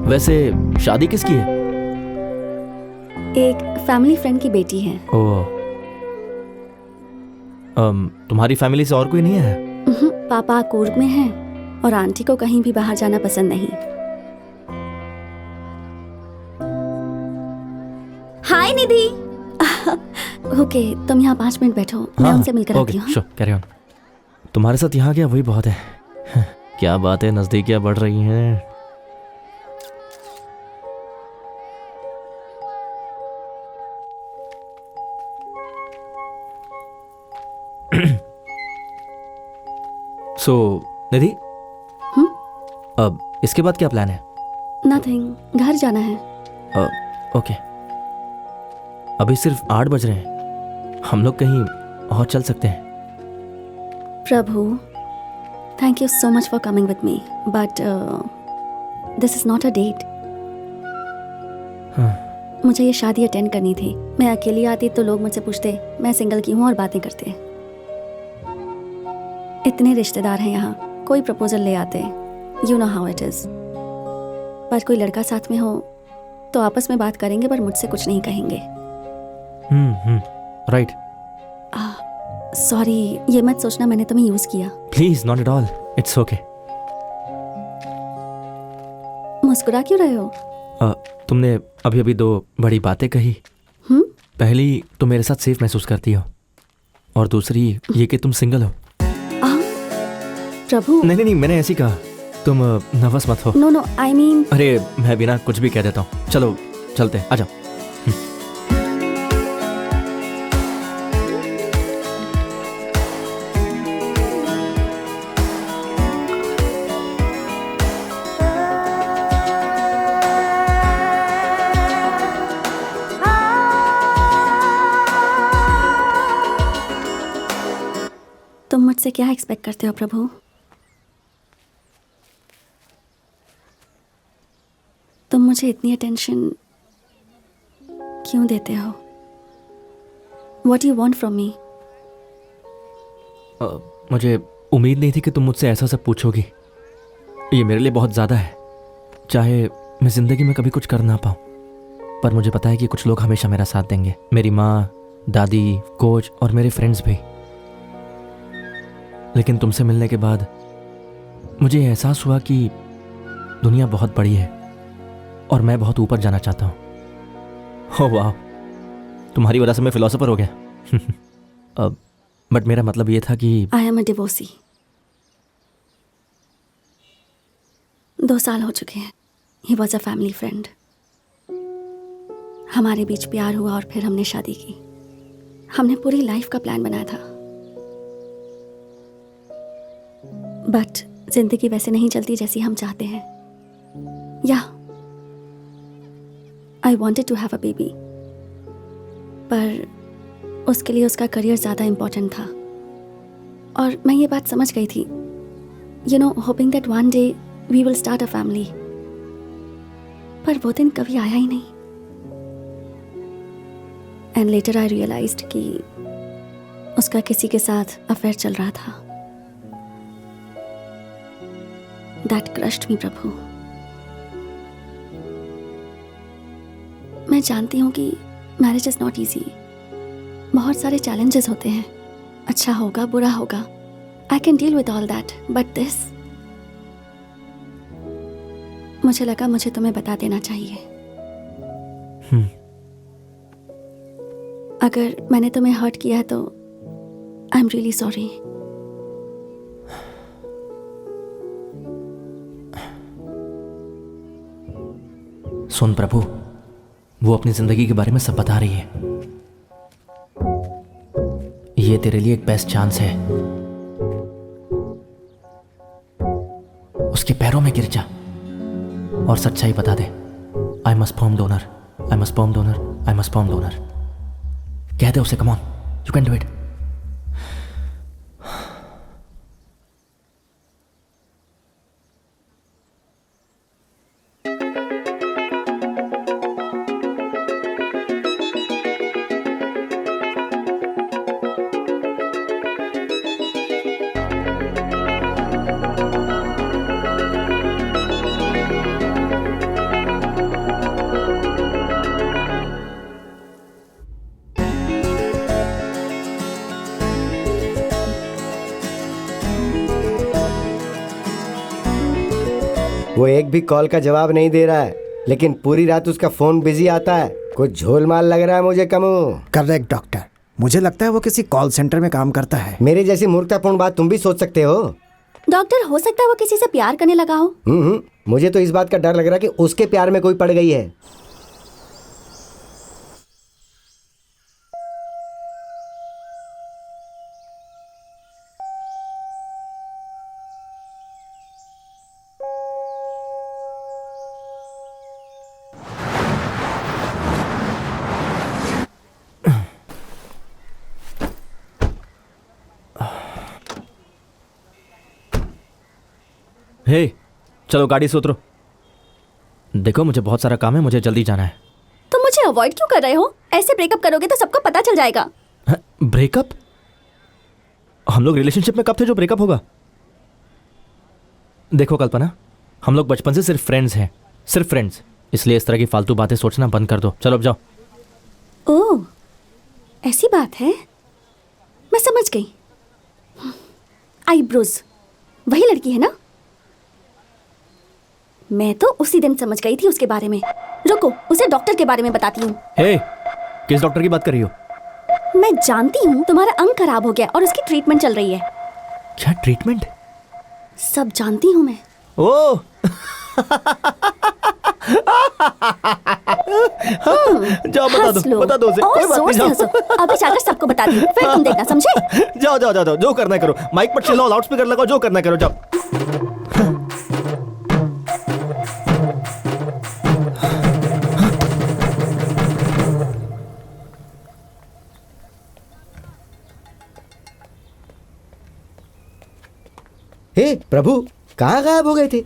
वैसे शादी किसकी है? एक फैमिली फ्रेंड की बेटी है। ओह, तुम्हारी फैमिली से और कोई नहीं है? पापा कूर्ग में हैं और आंटी को कहीं भी बाहर जाना पसंद नहीं। हाय निधि। ओके, तुम यहाँ 5 मिनट बैठो, मैं उनसे मिलकर आती हूँ। Sure, carry on. तुम्हारे साथ यहाँ गया वही बहुत है। क्या बात है, नजदीकियाँ बढ़ रही हैं। सो निधि, अब इसके बाद क्या प्लान है? नथिंग, घर जाना है। ओके, अभी सिर्फ 8 बज रहे हैं, हम लोग कहीं और चल सकते हैं। Prabhu, thank you so much for coming with me, but this is not a date. मुझे ये शादी अटेंड करनी थी। मैं अकेली आती तो लोग मुझसे पूछते मैं सिंगल की हूँ और बातें करते। इतने रिश्तेदार हैं यहाँ, कोई प्रपोजल ले आते, you know how it is. पर कोई लड़का साथ में हो तो आपस में बात करेंगे पर मुझसे कुछ नहीं कहेंगे। राइट। सॉरी, ये मत सोचना मैंने तुम्हें यूज किया। Please, not at all, it's okay. मुस्कुरा क्यों रहे हो? तुमने अभी अभी 2 बड़ी बातें कही। पहली, तुम मेरे साथ सेफ महसूस करती हो, और दूसरी ये कि तुम सिंगल हो। प्रभु, नहीं, मैंने ऐसी कहा, तुम नर्वस मत हो। No, I mean. अरे मैं बिना कुछ भी कह देता हूँ। चलो चलते, आ जाओ। तुम मुझसे क्या एक्सपेक्ट करते हो प्रभु? तुम मुझे इतनी अटेंशन क्यों देते हो? What you want from me? मुझे उम्मीद नहीं थी कि तुम मुझसे ऐसा सब पूछोगी। ये मेरे लिए बहुत ज़्यादा है। चाहे मैं ज़िंदगी में कभी कुछ कर ना पाऊँ, पर मुझे पता है कि कुछ लोग हमेशा मेरा साथ देंगे। मेरी माँ, दादी, कोच और मेरे फ्रेंड्स भी। लेकिन तुमसे मिलने के बाद मुझे एहसास हुआ कि दुनिया बहुत बड़ी है और मैं बहुत ऊपर जाना चाहता हूँ। ओह वाह, तुम्हारी वजह से मैं फिलोसोफर हो गया। बट मेरा मतलब ये था कि आई एम अ डिवोर्सी। 2 साल हो चुके हैं। He was a family friend. हमारे बीच प्यार हुआ और फिर हमने शादी की। हमने पूरी लाइफ का प्लान बनाया था, बट जिंदगी वैसे नहीं चलती जैसी हम चाहते हैं। या I wanted to have a baby, पर उसके लिए उसका करियर ज़्यादा इम्पोर्टेंट था। और मैं ये बात समझ गई थी, you know, hoping that one day we will start a family. पर वो दिन कभी आया ही नहीं। एंड लेटर आई रियलाइज्ड कि उसका किसी के साथ अफेयर चल रहा था। दैट क्रश्ड मी प्रभु। मैं जानती हूँ कि मैरिज इज नॉट ईजी। बहुत सारे चैलेंजेस होते हैं, अच्छा होगा बुरा होगा, I can deal with all that, but this, मुझे लगा मुझे तुम्हें बता देना चाहिए। अगर मैंने तुम्हें हर्ट किया है तो आई एम रियली सॉरी। सुन प्रभु, वो अपनी जिंदगी के बारे में सब बता रही है। ये तेरे लिए एक बेस्ट चांस है। उसके पैरों में गिर जा और सच्चाई बता दे। I am a sperm donor, I am a sperm donor, I am a sperm donor. कह दे उसे, come on, you can do it. वो एक भी कॉल का जवाब नहीं दे रहा है, लेकिन पूरी रात उसका फोन बिजी आता है। कुछ झोलमाल लग रहा है मुझे कमू। करेक्ट डॉक्टर, मुझे लगता है वो किसी कॉल सेंटर में काम करता है। मेरे जैसी मूर्खतापूर्ण बात तुम भी सोच सकते हो। डॉक्टर, हो सकता है वो किसी से प्यार करने लगा हो। मुझे तो इस बात का डर लग रहा है कि उसके प्यार में कोई पड़ गई है। हे, चलो गाड़ी से उतरो। देखो मुझे बहुत सारा काम है, मुझे जल्दी जाना है। तुम मुझे अवॉइड क्यों कर रहे हो? ऐसे ब्रेकअप करोगे तो सबको पता चल जाएगा। ब्रेकअप? हम लोग रिलेशनशिप में कब थे जो ब्रेकअप होगा? देखो कल्पना, हम लोग बचपन से सिर्फ फ्रेंड्स हैं, सिर्फ फ्रेंड्स। इसलिए इस तरह की फालतू बातें सोचना बंद कर दो। चलो अब जाओ। ओह, ऐसी बात है, मैं समझ गई। आईब्रोज, वही लड़की है ना? मैं तो उसी दिन समझ गई थी उसके बारे में। रुको, उसे डॉक्टर के बारे में बताती हूँ। हे, किस डॉक्टर की बात कर रही हो? मैं जानती हूँ तुम्हारा अंग खराब हो गया और उसकी ट्रीटमेंट चल रही है। क्या ट्रीटमेंट? सब जानती हूँ मैं। ओह जाओ बता दो उसे। और कोई बात जोर नहीं, से जाओ। हंसो। अभी जाकर सबको बताती हूँ, फिर तुम देखना, समझे? जाओ जाओ जाओ जाओ, जो करना है करो। माइक पर चिल्लाओ, लाउड स्पीकर लगाओ, जो करना है करो, जाओ। हे प्रभु, कहाँ गायब हो गए थे?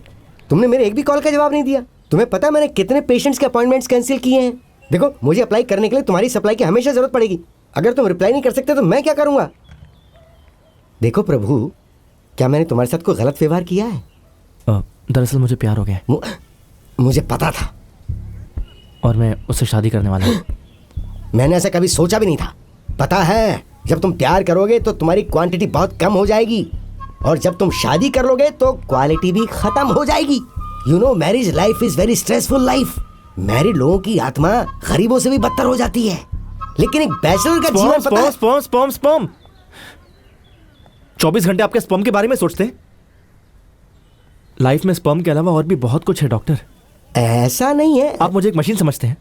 तुमने मेरे एक भी कॉल का जवाब नहीं दिया। तुम्हें पता है मैंने कितने पेशेंट्स के अपॉइंटमेंट्स कैंसिल किए हैं? देखो, मुझे अप्लाई करने के लिए तुम्हारी सप्लाई की हमेशा जरूरत पड़ेगी। अगर तुम रिप्लाई नहीं कर सकते तो मैं क्या करूंगा? देखो प्रभु, क्या मैंने तुम्हारे साथ कोई गलत व्यवहार किया है? दरअसल मुझे प्यार हो गया। मुझे पता था और मैं उससे शादी करने वाला हूँ। मैंने ऐसा कभी सोचा भी नहीं था। पता है, जब तुम प्यार करोगे तो तुम्हारी क्वांटिटी बहुत कम हो जाएगी, और जब तुम शादी कर लोगे तो क्वालिटी भी खत्म हो जाएगी। You know, marriage life is very stressful life. Married लोगों की आत्मा गरीबों से भी बदतर हो जाती है, लेकिन एक बैचलर का जीवन पता है? स्पर्म 24 घंटे आपके स्पर्म के बारे में सोचते हैं? लाइफ में स्पर्म के अलावा और भी बहुत कुछ है डॉक्टर। ऐसा नहीं है। आप मुझे एक मशीन समझते हैं।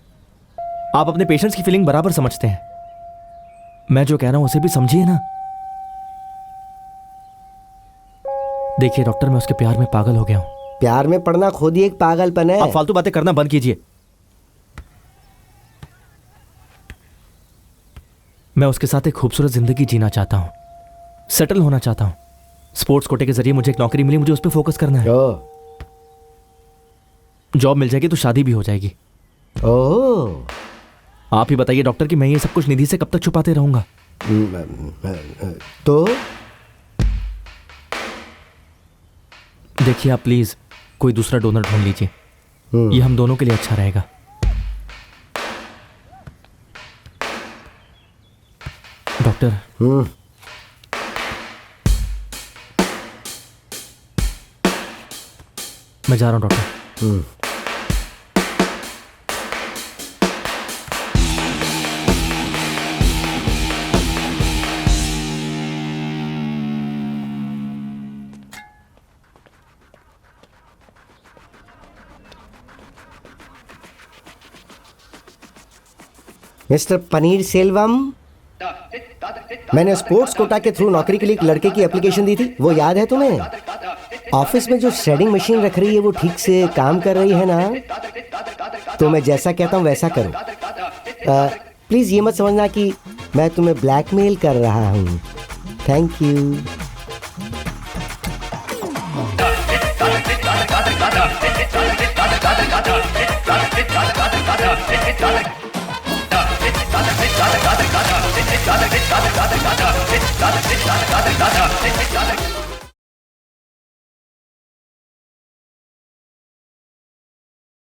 आप अपने पेशेंट्स की फीलिंग बराबर समझते हैं। मैं जो कह रहा हूं उसे भी समझिए ना। देखिए डॉक्टर, मैं उसके प्यार में पागल हो गया हूं। प्यार में पड़ना खुद ही एक पागलपन है। आप फालतू बातें करना बंद कीजिए। मैं उसके साथ एक खूबसूरत जिंदगी जीना चाहता हूं, सेटल होना चाहता हूं। स्पोर्ट्स कोटे के जरिए मुझे एक नौकरी मिली, मुझे उस पर फोकस करना है। जॉब मिल जाएगी तो शादी भी हो जाएगी। आप ही बताइए डॉक्टर कि मैं ये सब कुछ निधि से कब तक छुपाते रहूंगा? तो देखिए आप प्लीज कोई दूसरा डोनर ढूंढ लीजिए। ये हम दोनों के लिए अच्छा रहेगा। डॉक्टर, मैं जा रहा हूं डॉक्टर। मिस्टर पनीर सेल्वम, मैंने स्पोर्ट्स कोटा के थ्रू नौकरी के लिए एक लड़के की एप्लीकेशन दी थी, वो याद है तुम्हें? ऑफिस में जो श्रेडिंग मशीन रख रही है वो ठीक से काम कर रही है ना? तो मैं जैसा कहता हूँ वैसा करो। प्लीज ये मत समझना कि मैं तुम्हें ब्लैकमेल कर रहा हूँ। Thank you.